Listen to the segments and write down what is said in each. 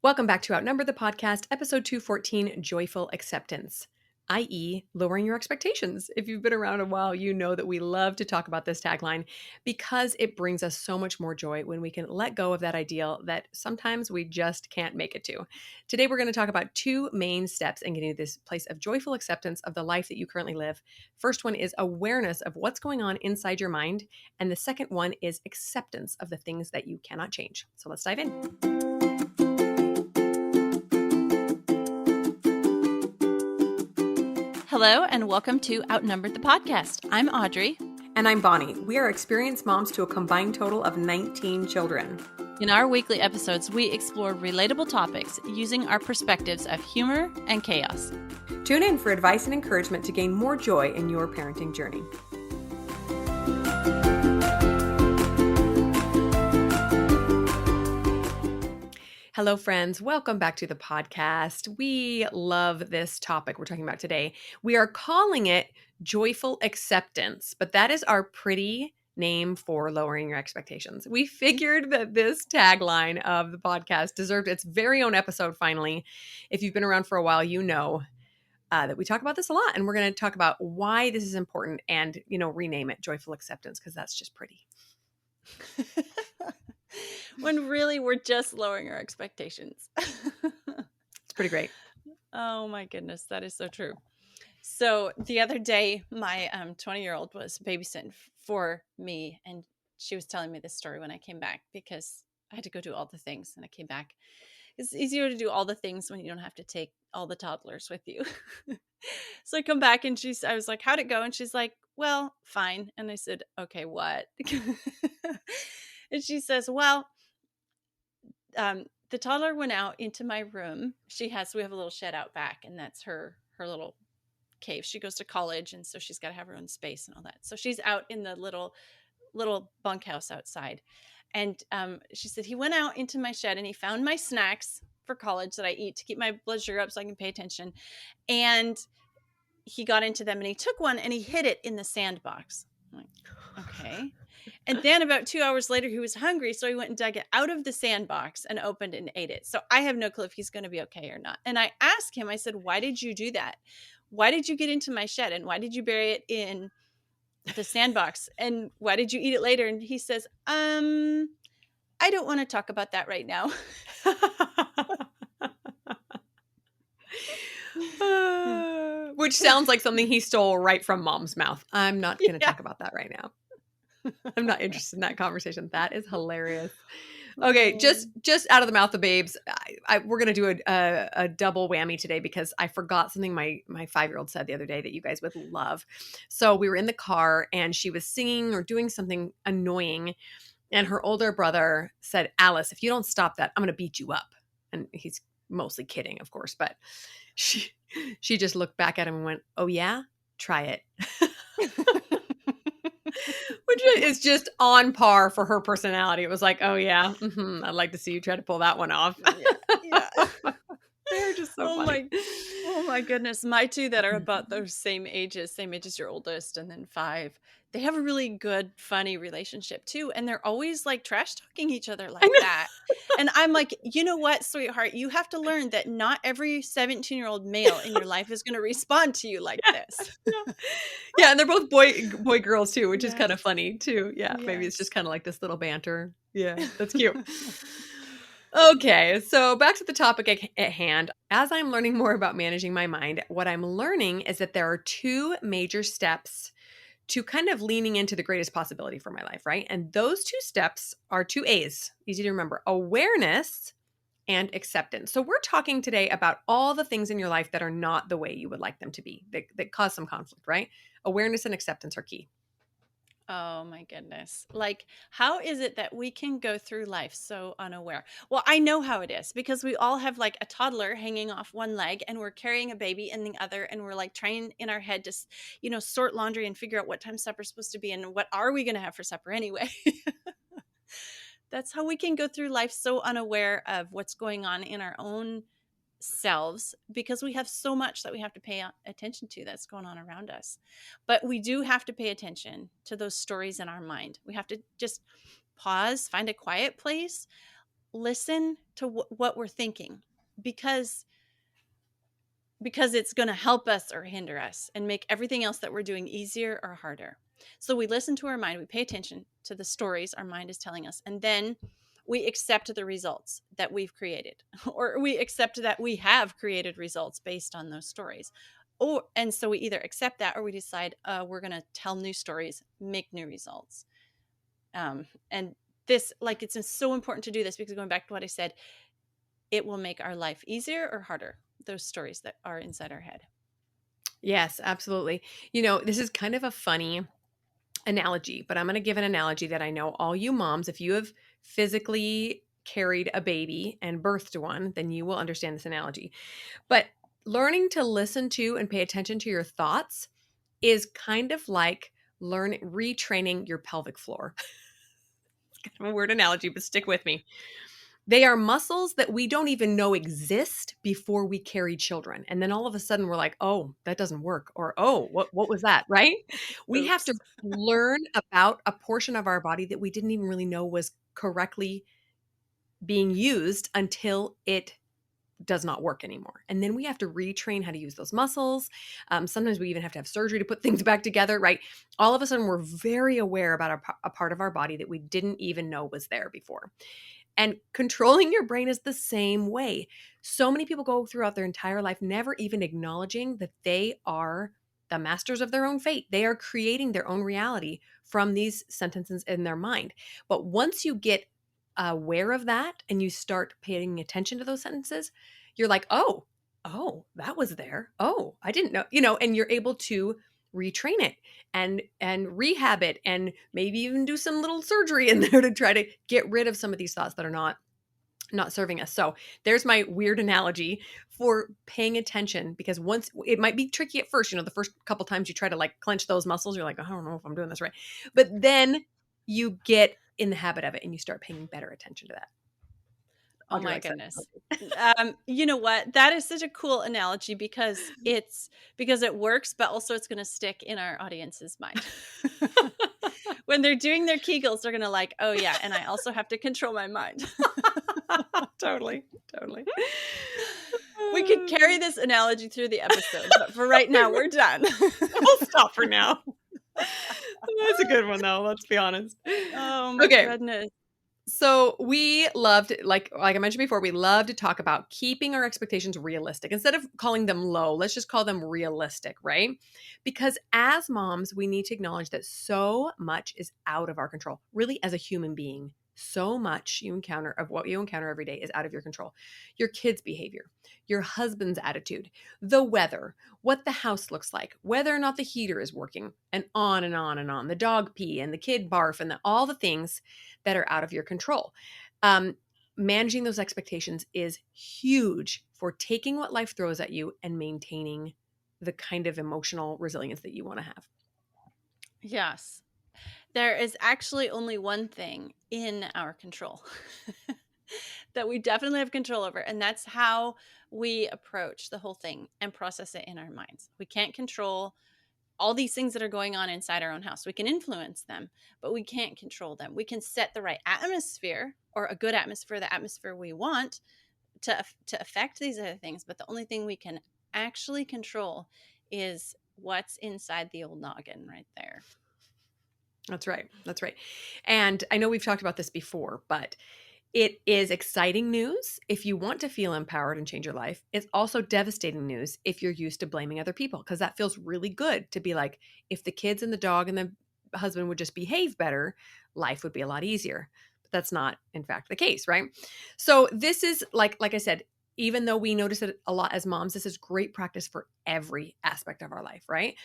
Welcome back to Outnumbered the podcast, episode 214, Joyful Acceptance, i.e., lowering your expectations. If you've been around a while, you know that we love to talk about this tagline because it brings us so much more joy when we can let go of that ideal that sometimes we just can't make it to. Today, we're going to talk about two main steps in getting to this place of joyful acceptance of the life that you currently live. First one is awareness of what's going on inside your mind, and the second one is acceptance of the things that you cannot change. So let's dive in. Hello, and welcome to Outnumbered the podcast. I'm Audrey. And I'm Bonnie. We are experienced moms to a combined total of 19 children. In our weekly episodes, we explore relatable topics using our perspectives of humor and chaos. Tune in for advice and encouragement to gain more joy in your parenting journey. Hello, friends. Welcome back to the podcast. We love this topic we're talking about today. We are calling it joyful acceptance, but that is our pretty name for lowering your expectations. We figured that this tagline of the podcast deserved its very own episode finally. If you've been around for a while, you know that we talk about this a lot, and we're going to talk about why this is important and, rename it joyful acceptance because that's just pretty. When really we're just lowering our expectations. It's pretty great. Oh my goodness, that is so true. So the other day, my 20-year-old was babysitting for me, and she was telling me this story when I came back because I had to go do all the things, and I came back. It's easier to do all the things when you don't have to take all the toddlers with you. So I come back, and I was like, how'd it go? And she's like, well, fine. And I said, okay, what? And she says, well, the toddler went out into my room. We have a little shed out back, and that's her little cave. She goes to college, and so she's got to have her own space and all that. So she's out in the little bunkhouse outside. And she said, he went out into my shed and he found my snacks for college that I eat to keep my blood sugar up so I can pay attention. And he got into them and he took one and he hid it in the sandbox. I'm like, okay. And then about 2 hours later, he was hungry. So he went and dug it out of the sandbox and opened it and ate it. So I have no clue if he's going to be okay or not. And I asked him, I said, why did you do that? Why did you get into my shed? And why did you bury it in the sandbox? And why did you eat it later? And he says, I don't want to talk about that right now. Which sounds like something he stole right from mom's mouth. I'm not going to talk about that right now. I'm not interested in that conversation. That is hilarious. Okay, just out of the mouth of babes, we're going to do a double whammy today because I forgot something my 5-year-old said the other day that you guys would love. So we were in the car and she was singing or doing something annoying. And her older brother said, Alice, if you don't stop that, I'm going to beat you up. And he's mostly kidding, of course. But she just looked back at him and went, oh, yeah, try it. Which is just on par for her personality. It was like, oh, yeah, I'd like to see you try to pull that one off. Yeah. They're just so funny. Oh my goodness. My two that are about those same age as your oldest, and then 5. They have a really good, funny relationship too. And they're always like trash talking each other like that. And I'm like, you know what, sweetheart, you have to learn that not every 17-year-old male in your life is going to respond to you like this. Yeah. And they're both boy girls too, which is kind of funny too. Yeah. Yes. Maybe it's just kind of like this little banter. Yeah. That's cute. Okay, so back to the topic at hand. As I'm learning more about managing my mind, what I'm learning is that there are 2 major steps to kind of leaning into the greatest possibility for my life, right? And those 2 steps are 2 A's, easy to remember: awareness and acceptance. So we're talking today about all the things in your life that are not the way you would like them to be, that cause some conflict, right? Awareness and acceptance are key. Oh my goodness. Like, how is it that we can go through life so unaware? Well, I know how it is because we all have like a toddler hanging off one leg and we're carrying a baby in the other, and we're like trying in our head to, sort laundry and figure out what time supper's supposed to be and what are we going to have for supper anyway. That's how we can go through life so unaware of what's going on in our own selves, because we have so much that we have to pay attention to that's going on around us. But we do have to pay attention to those stories in our mind. We have to just pause, find a quiet place, listen to what we're thinking, because it's going to help us or hinder us and make everything else that we're doing easier or harder. So we listen to our mind, we pay attention to the stories our mind is telling us, and then we accept the results that we've created, or we accept that we have created results based on those stories. And so we either accept that, or we decide we're going to tell new stories, make new results. And this, like, it's so important to do this, because going back to what I said, it will make our life easier or harder, those stories that are inside our head. Yes, absolutely. This is kind of a funny analogy, but I'm going to give an analogy that I know all you moms, if you have physically carried a baby and birthed one, then you will understand this analogy. But learning to listen to and pay attention to your thoughts is kind of like retraining your pelvic floor. It's kind of a weird analogy, but stick with me. They are muscles that we don't even know exist before we carry children. And then all of a sudden we're like, oh, that doesn't work. Or, oh, what was that? Right? We have to Oops. learn about a portion of our body that we didn't even really know was correctly being used until it does not work anymore. And then we have to retrain how to use those muscles. Sometimes we even have to have surgery to put things back together, right? All of a sudden, we're very aware about a part of our body that we didn't even know was there before. And controlling your brain is the same way. So many people go throughout their entire life never even acknowledging that they are the masters of their own fate. They are creating their own reality from these sentences in their mind. But once you get aware of that and you start paying attention to those sentences, you're like, oh, that was there. Oh, I didn't know, and you're able to retrain it and rehab it, and maybe even do some little surgery in there to try to get rid of some of these thoughts that are not serving us. So there's my weird analogy for paying attention, because once it might be tricky at first, the first couple times you try to like clench those muscles, you're like, I don't know if I'm doing this right. But then you get in the habit of it and you start paying better attention to that. Oh Audrey my likes that goodness. You know what? That is such a cool analogy, because it works, but also it's going to stick in our audience's mind. When they're doing their Kegels, they're going to like, oh yeah, and I also have to control my mind. Totally. Totally. We could carry this analogy through the episode, but for right now, we're done. We'll stop for now. That's a good one, though. Let's be honest. Oh my Okay. goodness. So we loved, like I mentioned before, we love to talk about keeping our expectations realistic. Instead of calling them low, let's just call them realistic, right? Because as moms, we need to acknowledge that so much is out of our control. Really, as a human being, so much of what you encounter every day is out of your control. Your kids' behavior, your husband's attitude, the weather, what the house looks like, whether or not the heater is working, and on and on and on. The dog pee and the kid barf and all the things that are out of your control. Managing those expectations is huge for taking what life throws at you and maintaining the kind of emotional resilience that you want to have. Yes. There is actually only one thing in our control that we definitely have control over, and that's how we approach the whole thing and process it in our minds. We can't control all these things that are going on inside our own house. We can influence them, but we can't control them. We can set the right atmosphere, or a good atmosphere, the atmosphere we want to affect these other things. But the only thing we can actually control is what's inside the old noggin right there. That's right. That's right. And I know we've talked about this before, but it is exciting news if you want to feel empowered and change your life. It's also devastating news if you're used to blaming other people, because that feels really good to be like, if the kids and the dog and the husband would just behave better, life would be a lot easier. But that's not, in fact, the case, right? So this is like I said, even though we notice it a lot as moms, this is great practice for every aspect of our life, right?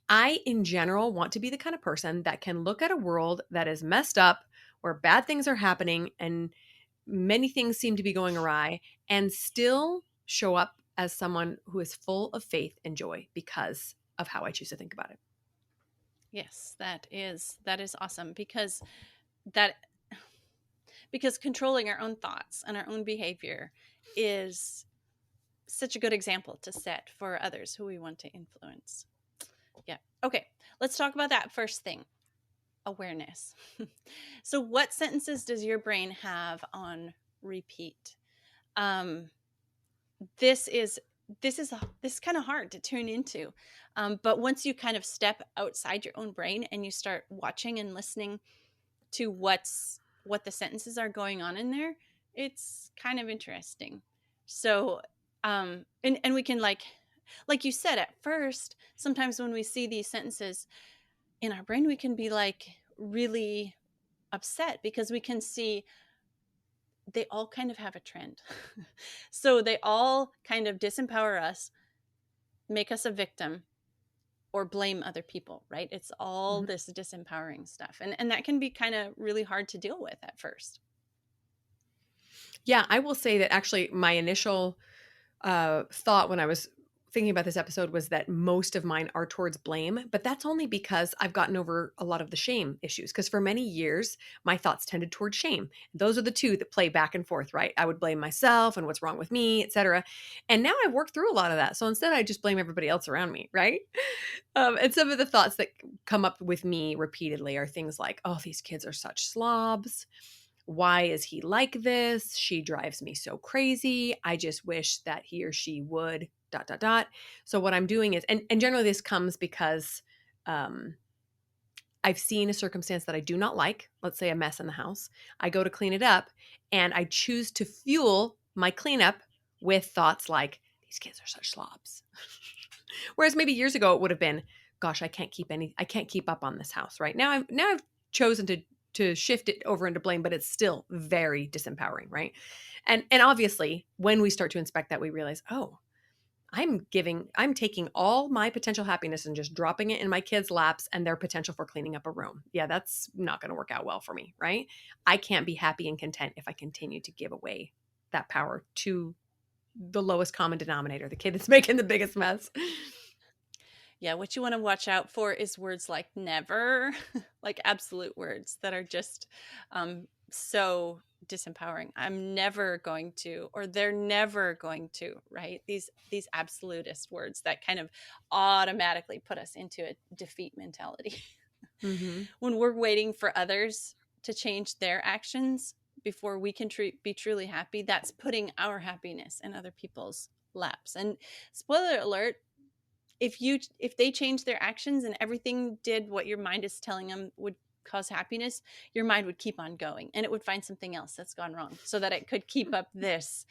I, in general, want to be the kind of person that can look at a world that is messed up, where bad things are happening and many things seem to be going awry, and still show up as someone who is full of faith and joy because of how I choose to think about it. Yes, that is awesome, because controlling our own thoughts and our own behavior is such a good example to set for others who we want to influence. Yeah. Okay. Let's talk about that first thing, awareness. So what sentences does your brain have on repeat. Um, this is kind of hard to tune into, but once you kind of step outside your own brain and you start watching and listening to what the sentences are going on in there, it's kind of interesting. So and we can, like you said, at first sometimes when we see these sentences in our brain, we can be like really upset because we can see they all kind of have a trend. So they all kind of disempower us, make us a victim, or blame other people, right? It's all Mhm. this disempowering stuff. And that can be kind of really hard to deal with at first. Yeah, I will say that actually my initial thought when I was thinking about this episode was that most of mine are towards blame, but that's only because I've gotten over a lot of the shame issues. Because for many years, my thoughts tended towards shame. Those are the two that play back and forth, right? I would blame myself and what's wrong with me, etc. And now I've worked through a lot of that. So instead, I just blame everybody else around me, right? And some of the thoughts that come up with me repeatedly are things like, oh, these kids are such slobs. Why is he like this? She drives me so crazy. I just wish that he or she would dot dot dot. So what I'm doing is, and generally this comes because um, I've seen a circumstance that I do not like, let's say a mess in the house. I go to clean it up and I choose to fuel my cleanup with thoughts like, these kids are such slobs. Whereas maybe years ago it would have been, gosh, I can't keep up on this house, right? Now I've chosen to shift it over into blame, but it's still very disempowering, right? And obviously when we start to inspect that, we realize, oh, I'm taking all my potential happiness and just dropping it in my kids' laps and their potential for cleaning up a room. Yeah, that's not going to work out well for me, right? I can't be happy and content if I continue to give away that power to the lowest common denominator, the kid that's making the biggest mess. Yeah, what you want to watch out for is words like never, like absolute words that are just so disempowering. I'm never going to, or they're never going to, right? These absolutist words that kind of automatically put us into a defeat mentality. Mm-hmm. When we're waiting for others to change their actions before we can be truly happy, that's putting our happiness in other people's laps. And spoiler alert, if they change their actions and everything did what your mind is telling them would cause happiness, your mind would keep on going and it would find something else that's gone wrong so that it could keep up this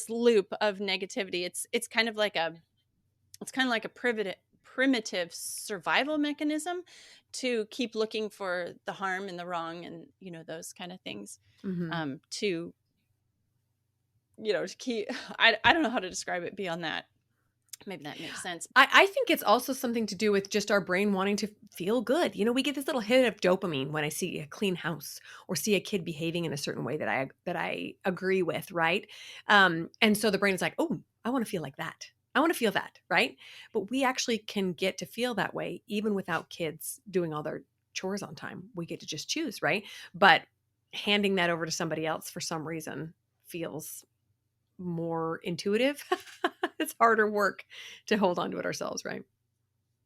loop of negativity. It's kind of like a primitive survival mechanism to keep looking for the harm and the wrong and those kind of things, Mm-hmm. to to keep I don't know how to describe it beyond that. Maybe that makes sense. I think it's also something to do with just our brain wanting to feel good. We get this little hit of dopamine when I see a clean house or see a kid behaving in a certain way that I agree with, right? And so the brain is like, oh, I want to feel like that. I want to feel that, right? But we actually can get to feel that way even without kids doing all their chores on time. We get to just choose, right? But handing that over to somebody else for some reason feels more intuitive. It's harder work to hold on to it ourselves, right?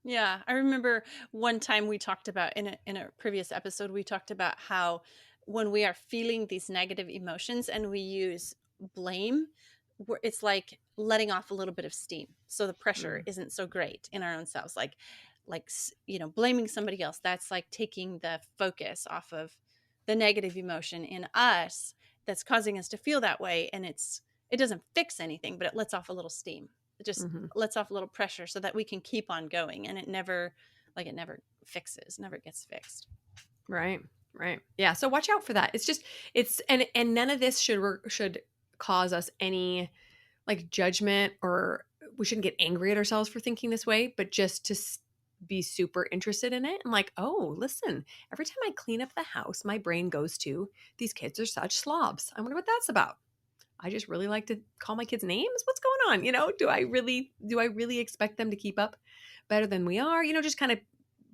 Yeah, I remember one time we talked about in a previous episode, we talked about how when we are feeling these negative emotions and we use blame, it's like letting off a little bit of steam. So the pressure Mm. isn't so great in our own selves. Blaming somebody else, that's like taking the focus off of the negative emotion in us that's causing us to feel that way, and it doesn't fix anything, but it lets off a little steam. It just Hmm. lets off a little pressure so that we can keep on going, and it never never gets fixed. Right. Right. Yeah. So watch out for that. And none of this should cause us any like judgment, or we shouldn't get angry at ourselves for thinking this way, but just to be super interested in it and like, oh, listen, every time I clean up the house, my brain goes to, these kids are such slobs. I wonder what that's about. I just really like to call my kids names. What's going on? Do I really expect them to keep up better than we are? Just kind of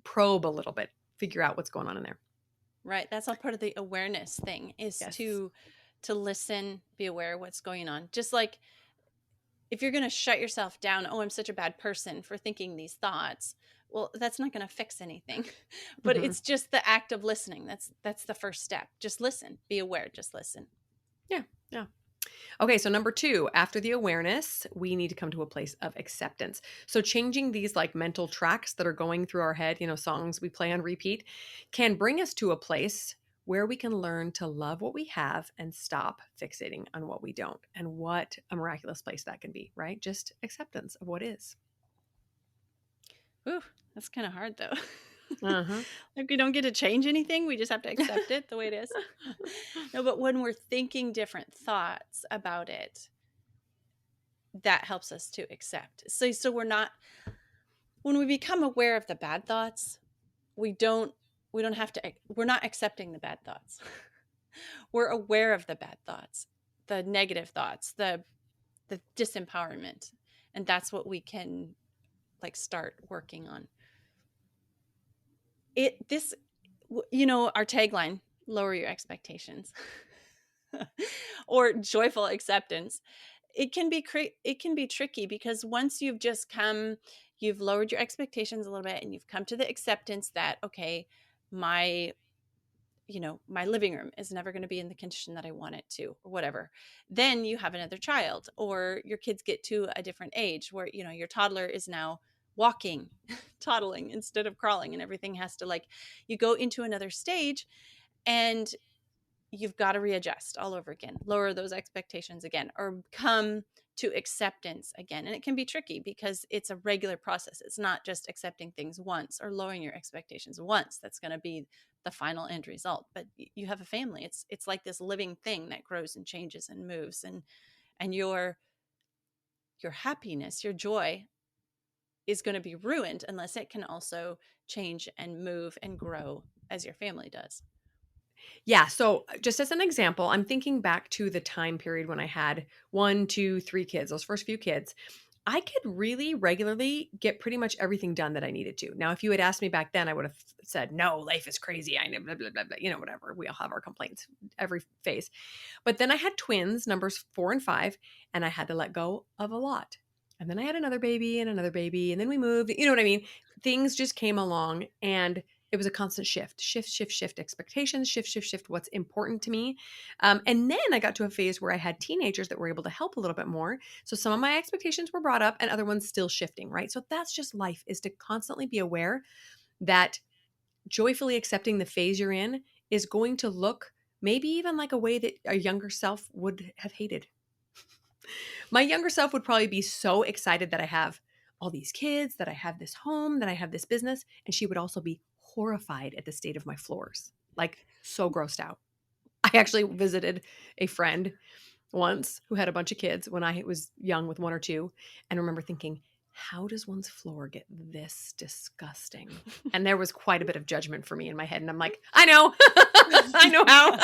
probe a little bit, figure out what's going on in there. Right, that's all part of the awareness thing, is Yes. to listen, be aware of what's going on. Just like if you're going to shut yourself down, oh, I'm such a bad person for thinking these thoughts, well, that's not going to fix anything. But Hmm. it's just the act of listening. That's the first step. Just listen, be aware, just listen. Yeah. Yeah. Okay, so number 2, after the awareness, we need to come to a place of acceptance. So changing these like mental tracks that are going through our head, songs we play on repeat, can bring us to a place where we can learn to love what we have and stop fixating on what we don't. And what a miraculous place that can be, right? Just acceptance of what is. Ooh, that's kind of hard though. Uh-huh. Like we don't get to change anything. We just have to accept it the way it is. No, but when we're thinking different thoughts about it, that helps us to accept. So we're not, when we become aware of the bad thoughts, we don't have to, we're not accepting the bad thoughts. We're aware of the bad thoughts, the negative thoughts, the disempowerment, and that's what we can like start working on. Our tagline, lower your expectations. Or joyful acceptance, it can be tricky, because once you've lowered your expectations a little bit, and you've come to the acceptance that, okay, my my living room is never going to be in the condition that I want it to, or whatever. Then you have another child, or your kids get to a different age where, your toddler is now walking, toddling instead of crawling, and everything has to, like, you go into another stage, and you've got to readjust all over again, lower those expectations again, or come to acceptance again. And it can be tricky because it's a regular process. It's not just accepting things once or lowering your expectations once that's going to be the final end result. But you have a family. It's like this living thing that grows and changes and moves, and your happiness, your joy is going to be ruined unless it can also change and move and grow as your family does. Yeah. So, just as an example, I'm thinking back to the time period when I had 1, 2, 3 kids, those first few kids. I could really regularly get pretty much everything done that I needed to. Now, if you had asked me back then, I would have said, no, life is crazy. I know, blah, blah, blah, blah, whatever. We all have our complaints every phase. But then I had twins, numbers 4 and 5, and I had to let go of a lot. And then I had another baby and another baby. And then we moved. You know what I mean? Things just came along, and it was a constant shift expectations, shift what's important to me. And then I got to a phase where I had teenagers that were able to help a little bit more. So some of my expectations were brought up and other ones still shifting, right? So that's just life, is to constantly be aware that joyfully accepting the phase you're in is going to look maybe even like a way that a younger self would have hated. My younger self would probably be so excited that I have all these kids, that I have this home, that I have this business. And she would also be horrified at the state of my floors, like so grossed out. I actually visited a friend once who had a bunch of kids when I was young with 1 or 2, and remember thinking, how does one's floor get this disgusting? And there was quite a bit of judgment for me in my head. And I'm like, I know, I know how.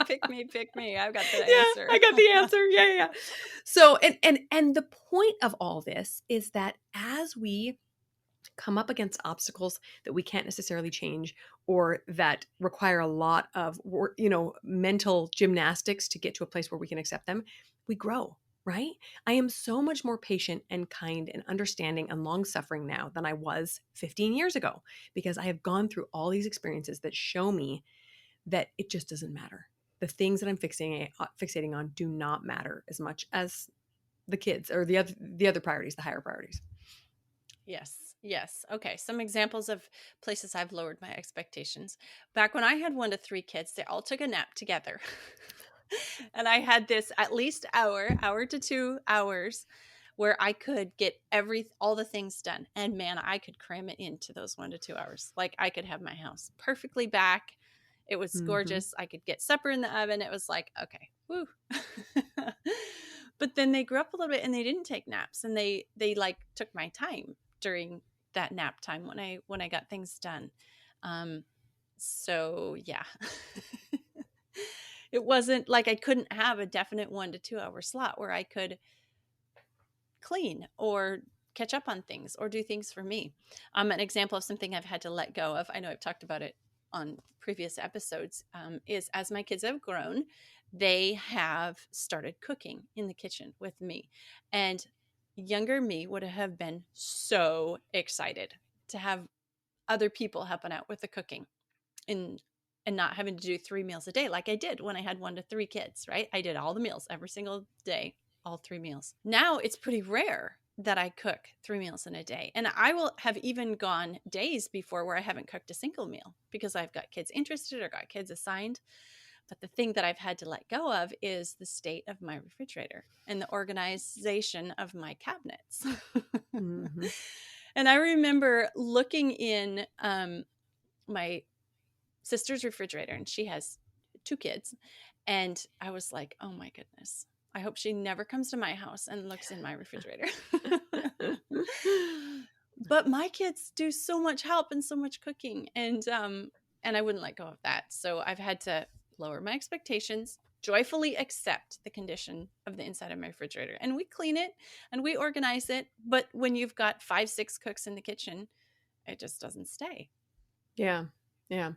Pick me. I've got the Yeah, answer. I got the answer. Yeah. So, and the point of all this is that as we come up against obstacles that we can't necessarily change, or that require a lot of work, mental gymnastics to get to a place where we can accept them, we grow, right? I am so much more patient and kind and understanding and long suffering now than I was 15 years ago, because I have gone through all these experiences that show me that it just doesn't matter. The things that I'm fixating on do not matter as much as the kids or the other priorities, the higher priorities. Yes. Yes. Okay. Some examples of places I've lowered my expectations. Back when I had 1 to 3 kids, they all took a nap together. And I had this at least hour to 2 hours where I could get all the things done. And man, I could cram it into those 1 to 2 hours. Like I could have my house perfectly back. It was Mm-hmm. gorgeous. I could get supper in the oven. It was like, okay, woo. But then they grew up a little bit and they didn't take naps, and they like took my time during that nap time when I got things done. So yeah. It wasn't like I couldn't have a definite 1 to 2 hour slot where I could clean or catch up on things or do things for me. An example of something I've had to let go of, I know I've talked about it on previous episodes, is as my kids have grown, they have started cooking in the kitchen with me. And younger me would have been so excited to have other people helping out with the cooking. And and not having to do 3 meals a day like I did when I had 1 to 3 kids, right? I did all the meals every single day, all 3 meals. Now it's pretty rare that I cook 3 meals in a day. And I will have even gone days before where I haven't cooked a single meal because I've got kids interested or got kids assigned. But the thing that I've had to let go of is the state of my refrigerator and the organization of my cabinets. Mm-hmm. And I remember looking in my sister's refrigerator, and she has 2 kids. And I was like, oh my goodness, I hope she never comes to my house and looks in my refrigerator. But my kids do so much help and so much cooking. And I wouldn't let go of that. So I've had to lower my expectations, joyfully accept the condition of the inside of my refrigerator. And we clean it and we organize it. But when you've got 5, 6 cooks in the kitchen, it just doesn't stay. Yeah. Yeah.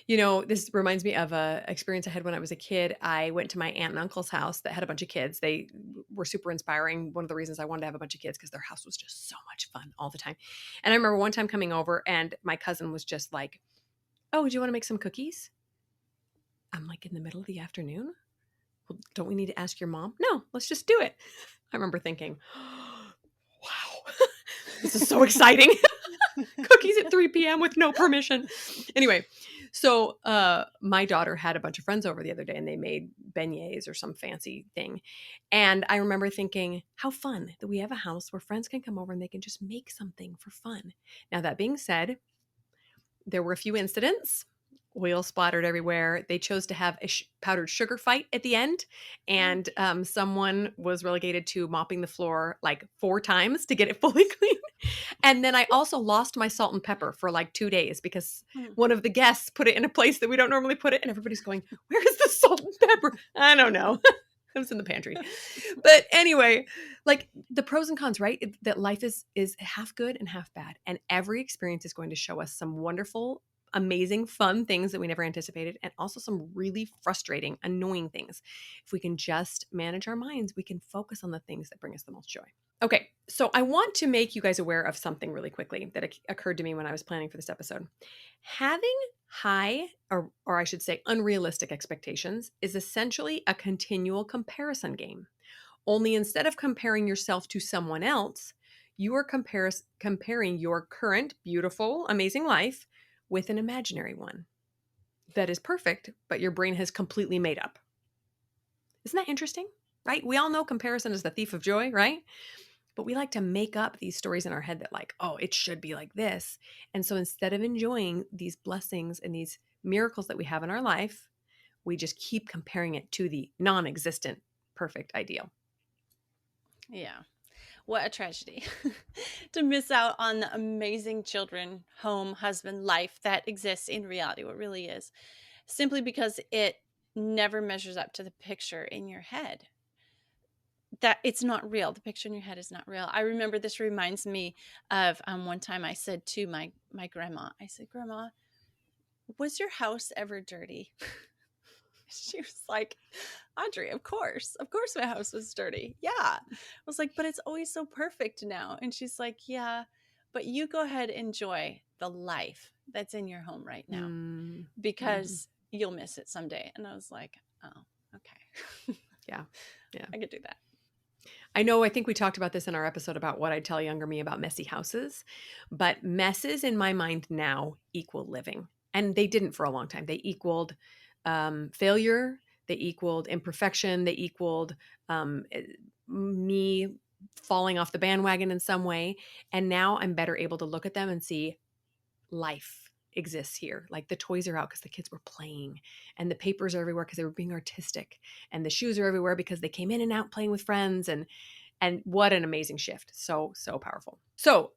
You know, this reminds me of a experience I had when I was a kid. I went to my aunt and uncle's house that had a bunch of kids. They were super inspiring. One of the reasons I wanted to have a bunch of kids because their house was just so much fun all the time. And I remember one time coming over and my cousin was just like, "Oh, do you want to make some cookies?" I'm like, in the middle of the afternoon? Well, don't we need to ask your mom? No, let's just do it. I remember thinking, wow, this is so exciting. Cookies at 3 p.m. with no permission. Anyway, so my daughter had a bunch of friends over the other day and they made beignets or some fancy thing. And I remember thinking, how fun that we have a house where friends can come over and they can just make something for fun. Now, that being said, there were a few incidents. Oil splattered everywhere. They chose to have a powdered sugar fight at the end. And someone was relegated to mopping the floor like 4 times to get it fully clean. And then I also lost my salt and pepper for like 2 days because one of the guests put it in a place that we don't normally put it. And everybody's going, where is the salt and pepper? I don't know. It was in the pantry. But anyway, like the pros and cons, right? That life is half good and half bad. And every experience is going to show us some wonderful, amazing, fun things that we never anticipated, and also some really frustrating, annoying things. If we can just manage our minds, we can focus on the things that bring us the most joy. Okay, so I want to make you guys aware of something really quickly that occurred to me when I was planning for this episode. Having high, or I should say unrealistic expectations is essentially a continual comparison game. Only instead of comparing yourself to someone else, you are comparing your current beautiful, amazing life with an imaginary one that is perfect, but your brain has completely made up. Isn't that interesting? Right? We all know comparison is the thief of joy, right? But we like to make up these stories in our head that like, oh, it should be like this. And so instead of enjoying these blessings and these miracles that we have in our life, we just keep comparing it to the non-existent perfect ideal. Yeah. What a tragedy to miss out on the amazing children, home, husband, life that exists in reality, what really is, simply because it never measures up to the picture in your head. That it's not real. The picture in your head is not real. I remember this reminds me of one time I said to my grandma, I said, Grandma, was your house ever dirty? She was like, Audrey, of course my house was dirty. Yeah. I was like, but it's always so perfect now. And she's like, yeah, but you go ahead, enjoy the life that's in your home right now because you'll miss it someday. And I was like, oh, okay. Yeah. I could do that. I think we talked about this in our episode about what I'd tell younger me about messy houses, but messes in my mind now equal living. And they didn't for a long time. They equaled failure. They equaled imperfection. They equaled me falling off the bandwagon in some way. And now I'm better able to look at them and see life exists here. Like the toys are out because the kids were playing, and the papers are everywhere because they were being artistic, and the shoes are everywhere because they came in and out playing with friends. And what an amazing shift. So powerful. So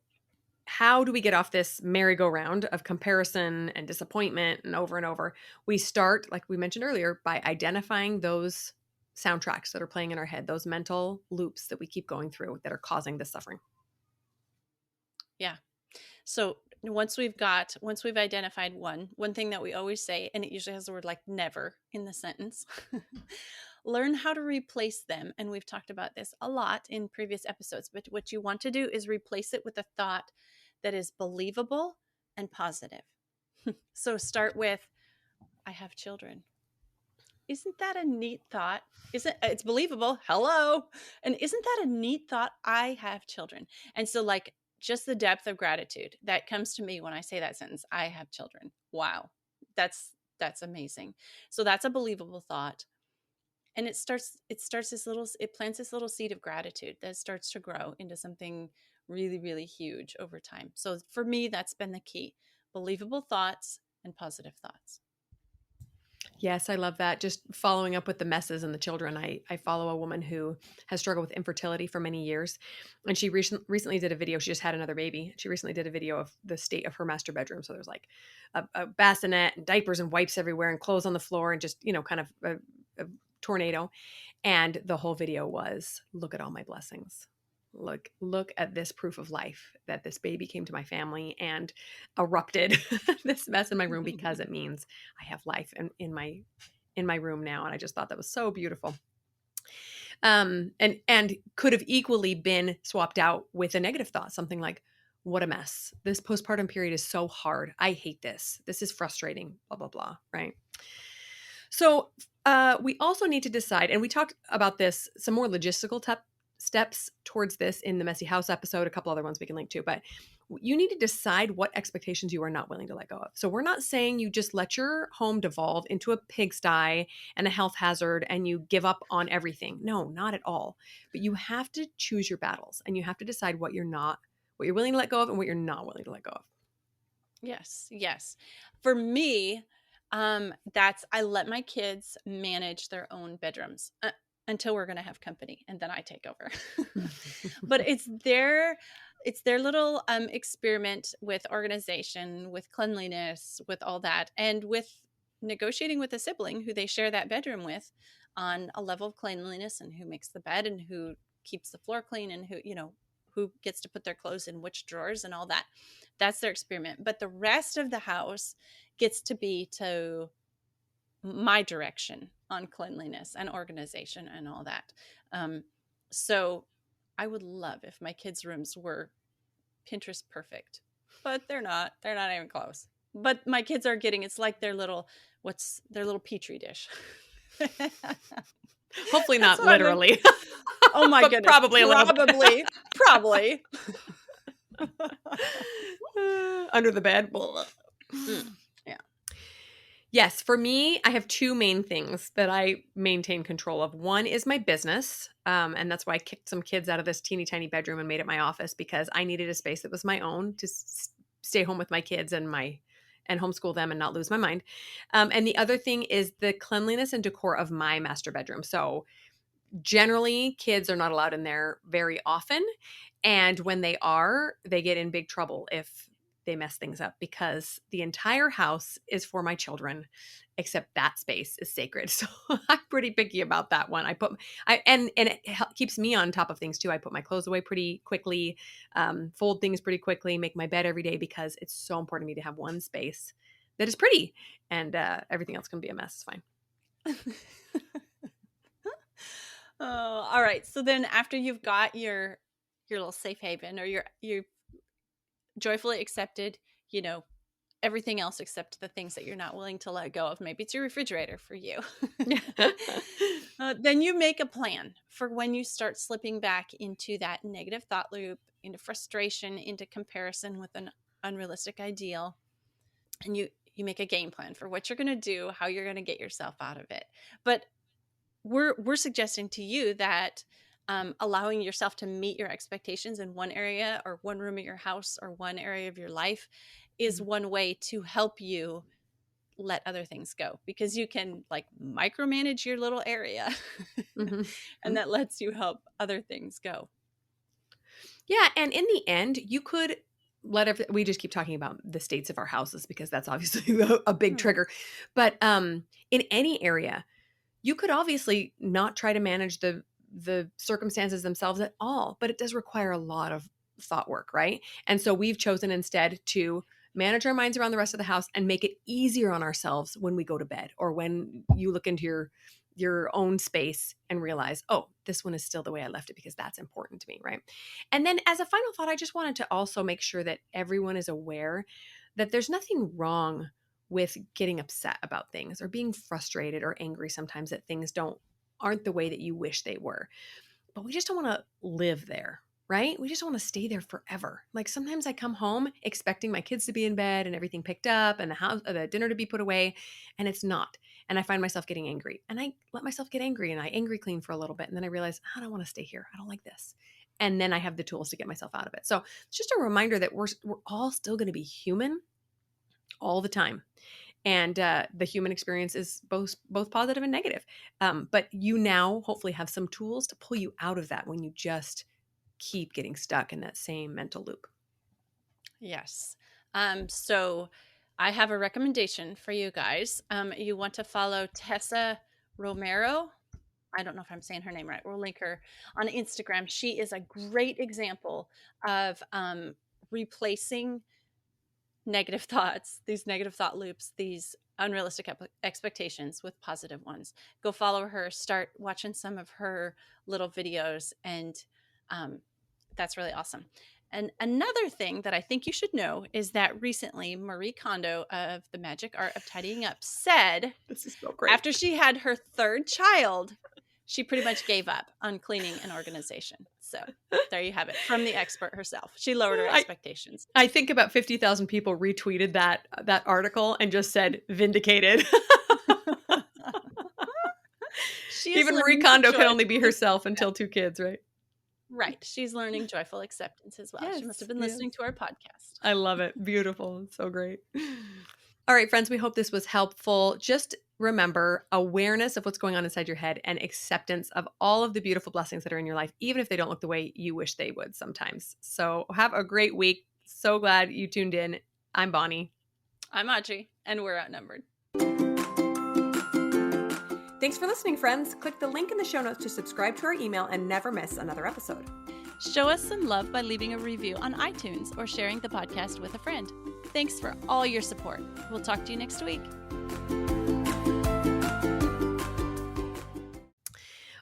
how do we get off this merry-go-round of comparison and disappointment and over? We start, like we mentioned earlier, by identifying those soundtracks that are playing in our head, those mental loops that we keep going through that are causing this suffering. Yeah. So once we've identified one thing that we always say, and it usually has the word like never in the sentence, learn how to replace them. And we've talked about this a lot in previous episodes, but what you want to do is replace it with a thought that is believable and positive. So start with, I have children. Isn't that a neat thought? Isn't it's believable? Hello. And isn't that a neat thought? I have children. And so like just the depth of gratitude that comes to me when I say that sentence, I have children. Wow. That's amazing. So that's a believable thought. And it plants this little seed of gratitude that starts to grow into something really, really huge over time. So for me, that's been the key. Believable thoughts and positive thoughts. Yes, I love that. Just following up with the messes and the children. I follow a woman who has struggled with infertility for many years. And she recently did a video. She just had another baby. She recently did a video of the state of her master bedroom. So there's like a bassinet and diapers and wipes everywhere and clothes on the floor and just, kind of a tornado. And the whole video was, look at all my blessings. Look at this proof of life that this baby came to my family and erupted this mess in my room because it means I have life in my room now. And I just thought that was so beautiful. And could have equally been swapped out with a negative thought, something like, what a mess. This postpartum period is so hard. I hate this. This is frustrating, blah, blah, blah. Right. So we also need to decide, and we talked about this, some more logistical steps towards this in the Messy House episode, a couple other ones we can link to, but you need to decide what expectations you are not willing to let go of. So we're not saying you just let your home devolve into a pigsty and a health hazard and you give up on everything. No, not at all. But you have to choose your battles and you have to decide what you're willing to let go of and what you're not willing to let go of. Yes, yes. For me, that's I let my kids manage their own bedrooms until we're going to have company, and then I take over. But it's their little experiment with organization, with cleanliness, with all that, and with negotiating with a sibling who they share that bedroom with on a level of cleanliness and who makes the bed and who keeps the floor clean and who gets to put their clothes in which drawers and all that. That's their experiment. But the rest of the house gets to be to my direction on cleanliness and organization and all that. So I would love if my kids' rooms were Pinterest perfect, but they're not. They're not even close. But my kids are getting, it's like what's their little petri dish. Hopefully not literally. Oh my but goodness. Probably a little bit. Probably. Under the bed. Yeah. Yes, for me, I have two main things that I maintain control of. One is my business, and that's why I kicked some kids out of this teeny tiny bedroom and made it my office because I needed a space that was my own to stay home with my kids and homeschool them and not lose my mind. And the other thing is the cleanliness and decor of my master bedroom. So generally, kids are not allowed in there very often, and when they are, they get in big trouble if they mess things up because the entire house is for my children, except that space is sacred. So I'm pretty picky about that one. And it keeps me on top of things too. I put my clothes away pretty quickly, fold things pretty quickly, make my bed every day because it's so important to me to have one space that is pretty, and everything else can be a mess. It's fine. Oh, all right. So then after you've got your little safe haven or you've joyfully accepted, everything else except the things that you're not willing to let go of. Maybe it's your refrigerator for you. Then you make a plan for when you start slipping back into that negative thought loop, into frustration, into comparison with an unrealistic ideal. And you make a game plan for what you're going to do, how you're going to get yourself out of it. But we're suggesting to you that allowing yourself to meet your expectations in one area or one room of your house or one area of your life is one way to help you let other things go, because you can like micromanage your little area and that lets you help other things go. Yeah. And in the end, you could we just keep talking about the states of our houses because that's obviously a big trigger. But in any area, you could obviously not try to manage the circumstances themselves at all, but it does require a lot of thought work, right? And so we've chosen instead to manage our minds around the rest of the house and make it easier on ourselves when we go to bed or when you look into your own space and realize, oh, this one is still the way I left it because that's important to me, right? And then as a final thought, I just wanted to also make sure that everyone is aware that there's nothing wrong with getting upset about things or being frustrated or angry sometimes that things aren't the way that you wish they were. But we just don't want to live there, right? We just don't want to stay there forever. Like sometimes I come home expecting my kids to be in bed and everything picked up and the dinner to be put away, and it's not. And I find myself getting angry, and I let myself get angry, and I angry clean for a little bit. And then I realize I don't want to stay here. I don't like this. And then I have the tools to get myself out of it. So it's just a reminder that we're all still going to be human all the time. And the human experience is both positive and negative. But you now hopefully have some tools to pull you out of that when you just keep getting stuck in that same mental loop. Yes. So I have a recommendation for you guys. You want to follow Tessa Romero. I don't know if I'm saying her name right. We'll link her on Instagram. She is a great example of replacing negative thoughts, these negative thought loops, these unrealistic expectations with positive ones. Go follow her, start watching some of her little videos, and that's really awesome. And another thing that I think you should know is that recently Marie Kondo of The Magic Art of Tidying Up said, this is so great. After she had her third child, she pretty much gave up on cleaning and organization. So there you have it from the expert herself. She lowered her expectations. I think about 50,000 people retweeted that article and just said vindicated. Even Marie Kondo can only be herself until 2 kids, right? Right. She's learning joyful acceptance as well. Yes, she must have been listening to our podcast. I love it. Beautiful. It's so great. All right, friends, we hope this was helpful. Just remember awareness of what's going on inside your head and acceptance of all of the beautiful blessings that are in your life, even if they don't look the way you wish they would sometimes. So have a great week. So glad you tuned in. I'm Bonnie. I'm Audrey, and we're outnumbered. Thanks for listening, friends. Click the link in the show notes to subscribe to our email and never miss another episode. Show us some love by leaving a review on iTunes or sharing the podcast with a friend. Thanks for all your support. We'll talk to you next week.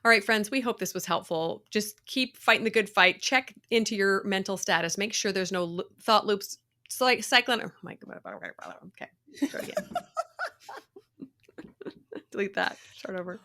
All right, friends, we hope this was helpful. Just keep fighting the good fight. Check into your mental status. Make sure there's no thought loops cycling. Oh my God. Okay, go again. Delete that. Start over.